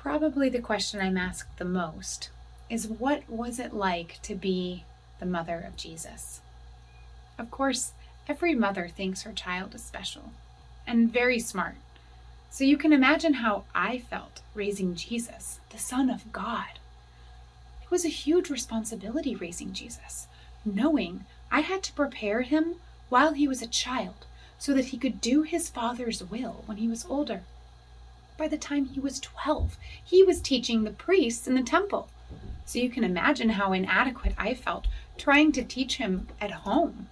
Probably the question I'm asked the most is, what was it like to be the mother of Jesus? Of course, every mother thinks her child is special and very smart. So you can imagine how I felt raising Jesus, the Son of God. It was a huge responsibility raising Jesus, knowing I had to prepare him while he was a child so that he could do his Father's will when he was older. By the time he was 12, he was teaching the priests in the temple. So you can imagine how inadequate I felt trying to teach him at home.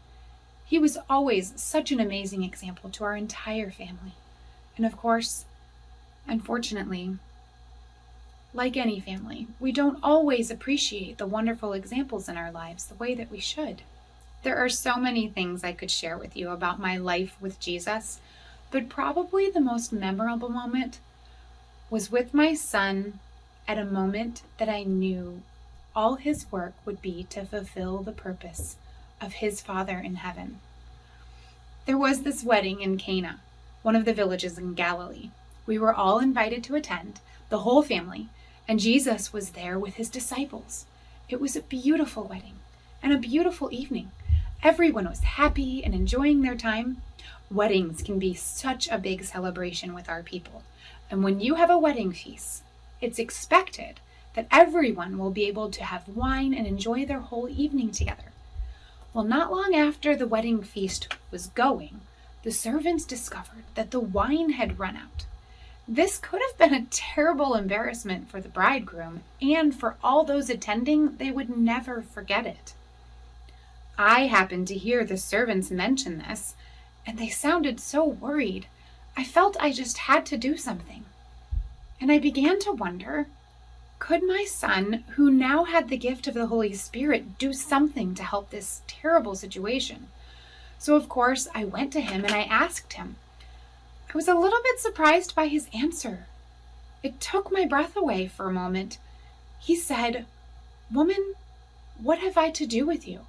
He was always such an amazing example to our entire family. And of course, unfortunately, like any family, we don't always appreciate the wonderful examples in our lives the way that we should. There are so many things I could share with you about my life with Jesus, but probably the most memorable moment was with my son at a moment that I knew all his work would be to fulfill the purpose of his Father in heaven. There was this wedding in Cana, one of the villages in Galilee. We were all invited to attend, the whole family, and Jesus was there with his disciples. It was a beautiful wedding and a beautiful evening. Everyone was happy and enjoying their time. Weddings can be such a big celebration with our people. And when you have a wedding feast, it's expected that everyone will be able to have wine and enjoy their whole evening together. Well, not long after the wedding feast was going, the servants discovered that the wine had run out. This could have been a terrible embarrassment for the bridegroom, and for all those attending, they would never forget it. I happened to hear the servants mention this, and they sounded so worried. I felt I just had to do something. And I began to wonder, could my son, who now had the gift of the Holy Spirit, do something to help this terrible situation? So of course, I went to him and I asked him. I was a little bit surprised by his answer. It took my breath away for a moment. He said, "Woman, what have I to do with you?"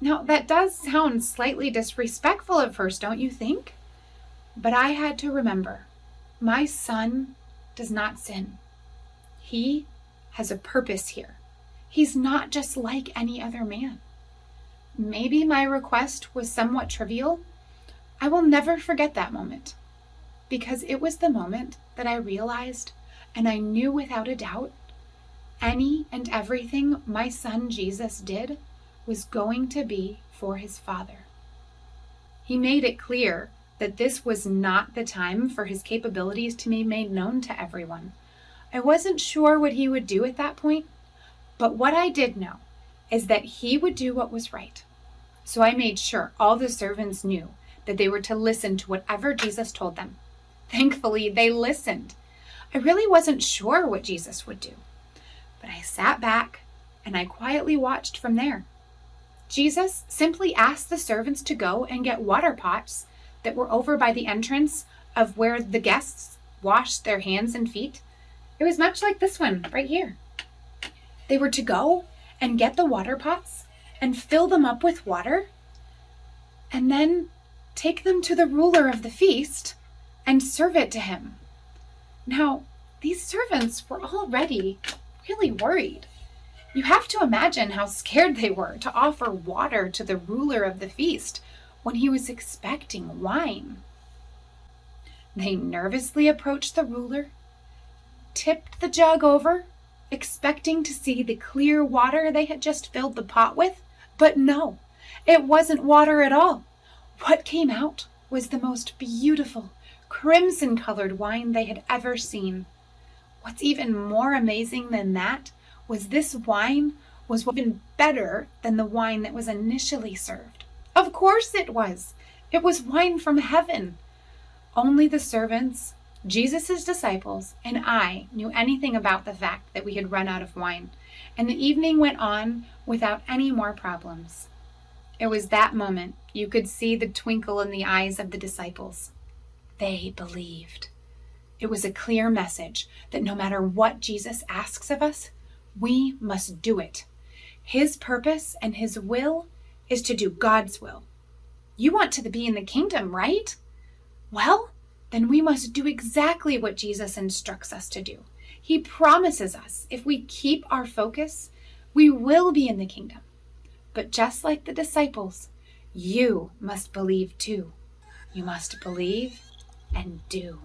Now, that does sound slightly disrespectful at first, don't you think? But I had to remember, my son does not sin. He has a purpose here. He's not just like any other man. Maybe my request was somewhat trivial. I will never forget that moment, because it was the moment that I realized, and I knew without a doubt, any and everything my son Jesus did was going to be for his Father. He made it clear that this was not the time for his capabilities to be made known to everyone. I wasn't sure what he would do at that point, but what I did know is that he would do what was right. So I made sure all the servants knew that they were to listen to whatever Jesus told them. Thankfully, they listened. I really wasn't sure what Jesus would do, but I sat back and I quietly watched from there. Jesus simply asked the servants to go and get water pots that were over by the entrance of where the guests washed their hands and feet. It was much like this one right here. They were to go and get the water pots and fill them up with water, and then take them to the ruler of the feast and serve it to him. Now, these servants were already really worried. You have to imagine how scared they were to offer water to the ruler of the feast when he was expecting wine. They nervously approached the ruler, tipped the jug over, expecting to see the clear water they had just filled the pot with, but no, it wasn't water at all. What came out was the most beautiful, crimson-colored wine they had ever seen. What's even more amazing than that was this wine was even better than the wine that was initially served. Of course it was. It was wine from heaven. Only the servants, Jesus' disciples, and I knew anything about the fact that we had run out of wine, and the evening went on without any more problems. It was that moment you could see the twinkle in the eyes of the disciples. They believed. It was a clear message that no matter what Jesus asks of us, we must do it. His purpose and his will is to do God's will. You want to be in the kingdom, right? Well, then we must do exactly what Jesus instructs us to do. He promises us if we keep our focus, we will be in the kingdom. But just like the disciples, you must believe too. You must believe and do.